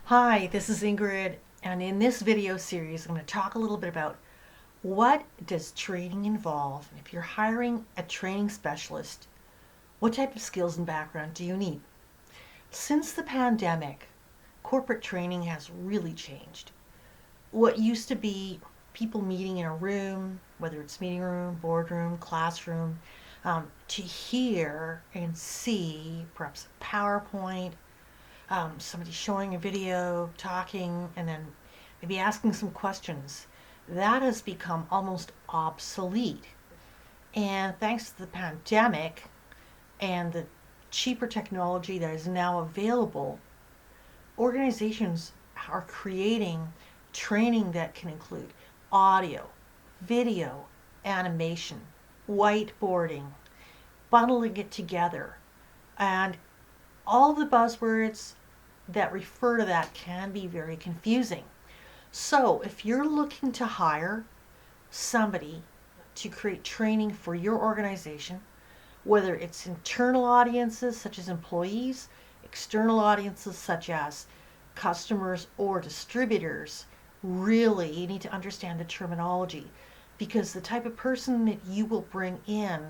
Hi, this is Ingrid, and in this video series, I'm going to talk a little bit about what does training involve, and if you're hiring a training specialist, what type of skills and background do you need? Since the pandemic, corporate training has really changed. What used to be people meeting in a room, whether it's meeting room, boardroom, classroom, to hear and see perhaps a PowerPoint, somebody showing a video, talking, and then maybe asking some questions, that has become almost obsolete. And thanks to the pandemic and the cheaper technology that is now available, organizations are creating training that can include audio, video, animation, whiteboarding, bundling it together, and all the buzzwords that refer to that can be very confusing. So, if you're looking to hire somebody to create training for your organization, whether it's internal audiences such as employees, external audiences such as customers or distributors, really you need to understand the terminology because the type of person that you will bring in,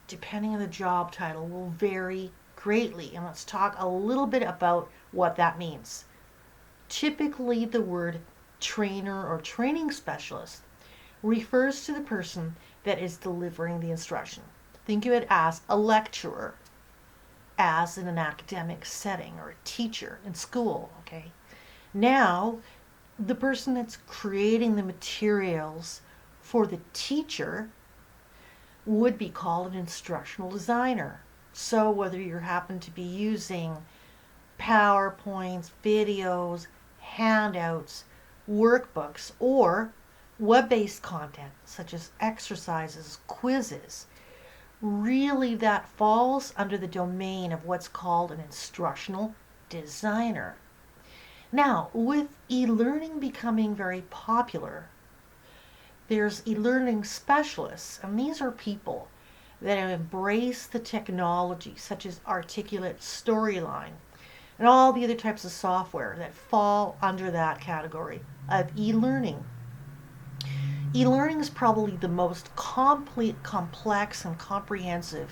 depending on the job title, will vary greatly. And let's talk a little bit about what that means. Typically, the word trainer or training specialist refers to the person that is delivering the instruction. Think of it as a lecturer, as in an academic setting, or a teacher in school, okay? Now, the person that's creating the materials for the teacher would be called an instructional designer. So whether you happen to be using PowerPoints, videos, handouts, workbooks, or web-based content such as exercises, quizzes, really that falls under the domain of what's called an instructional designer. Now, with e-learning becoming very popular, there's e-learning specialists, and these are people that have embraced the technology, such as Articulate Storyline, and all the other types of software that fall under that category of e-learning. E-learning is probably the most complete, complex, and comprehensive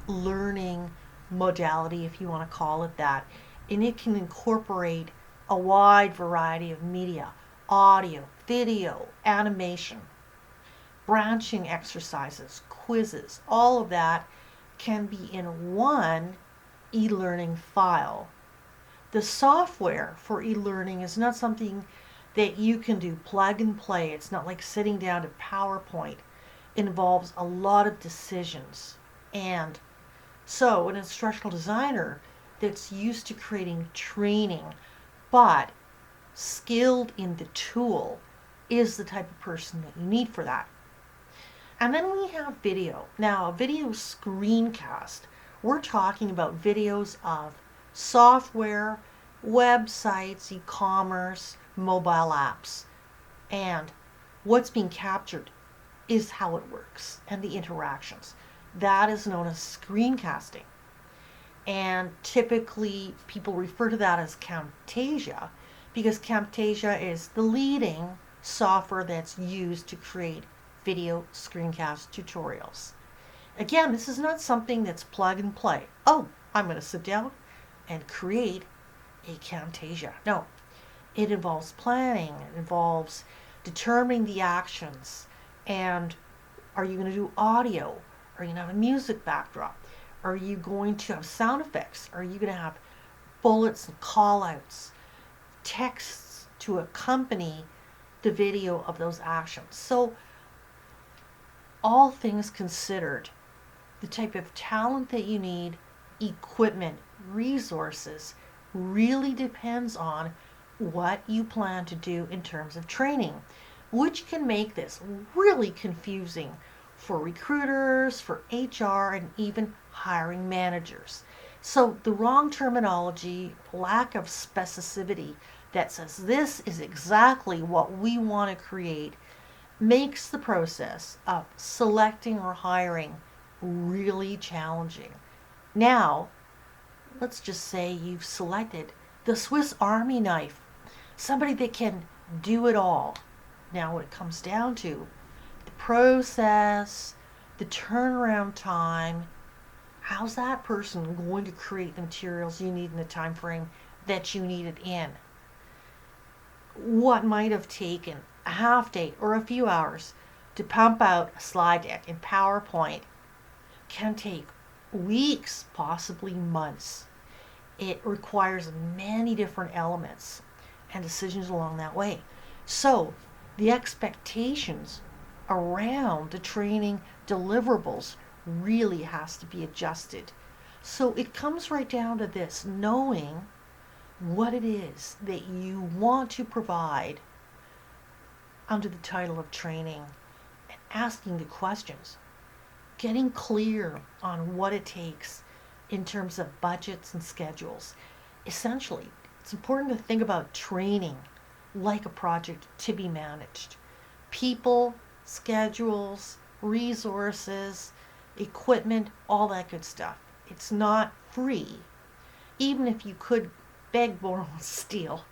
learning modality, if you want to call it that, and it can incorporate a wide variety of media, audio, video, animation, branching exercises, quizzes, all of that can be in one e-learning file. The software for e-learning is not something that you can do plug and play. It's not like sitting down to PowerPoint. It involves a lot of decisions. And so an instructional designer that's used to creating training but skilled in the tool is the type of person that you need for that. And then we have video. Now, a video screencast. We're talking about videos of software, websites, e-commerce, mobile apps. And what's being captured is how it works and the interactions. That is known as screencasting. And typically people refer to that as Camtasia because Camtasia is the leading software that's used to create video screencast tutorials. Again, this is not something that's plug and play. Oh, I'm going to sit down and create a Camtasia. No, it involves planning. It involves determining the actions. And are you going to do audio? Are you going to have a music backdrop? Are you going to have sound effects? Are you going to have bullets and call outs, texts to accompany the video of those actions? So all things considered, the type of talent that you need, equipment, resources, really depends on what you plan to do in terms of training, which can make this really confusing for recruiters, for HR, and even hiring managers. So the wrong terminology, lack of specificity that says this is exactly what we want to create makes the process of selecting or hiring really challenging. Now, let's just say you've selected the Swiss Army knife, somebody that can do it all. Now, what it comes down to, the process, the turnaround time, how's that person going to create the materials you need in the time frame that you need it in? What might have taken a half day or a few hours to pump out a slide deck in PowerPoint can take weeks, possibly months. It requires many different elements and decisions along that way. So the expectations around the training deliverables really has to be adjusted. So it comes right down to this, knowing what it is that you want to provide under the title of training and asking the questions, getting clear on what it takes in terms of budgets and schedules. Essentially, it's important to think about training like a project to be managed. People, schedules, resources, equipment, all that good stuff. It's not free, even if you could beg, borrow, and steal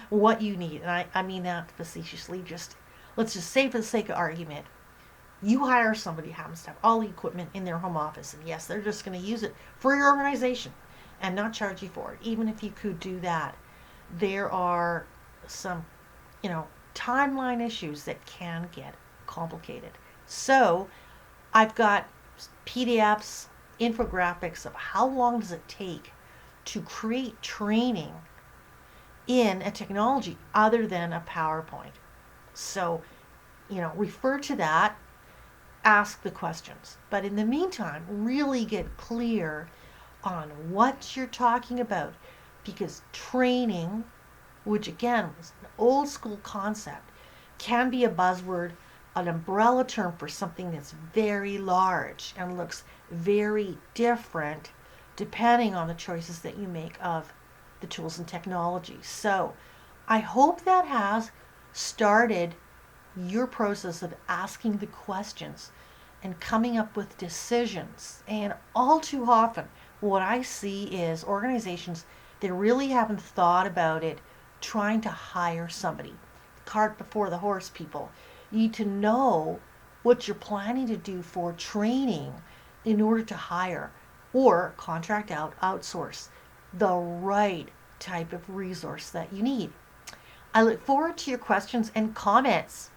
what you need. And I mean that facetiously. Let's just say, for the sake of argument, you hire somebody who happens to have all the equipment in their home office, and yes, they're just going to use it for your organization and not charge you for it. Even if you could do that, there are some, timeline issues that can get complicated. So I've got PDFs, infographics of how long does it take to create training in a technology other than a PowerPoint. So, refer to that, ask the questions. But in the meantime, really get clear on what you're talking about, because training, which again was an old school concept, can be a buzzword, an umbrella term for something that's very large and looks very different depending on the choices that you make of the tools and technologies. So I hope that has started your process of asking the questions and coming up with decisions. And all too often, what I see is organizations that really haven't thought about it trying to hire somebody. Cart before the horse, people. You need to know what you're planning to do for training in order to hire or contract out, outsource the right type of resource that you need. I look forward to your questions and comments.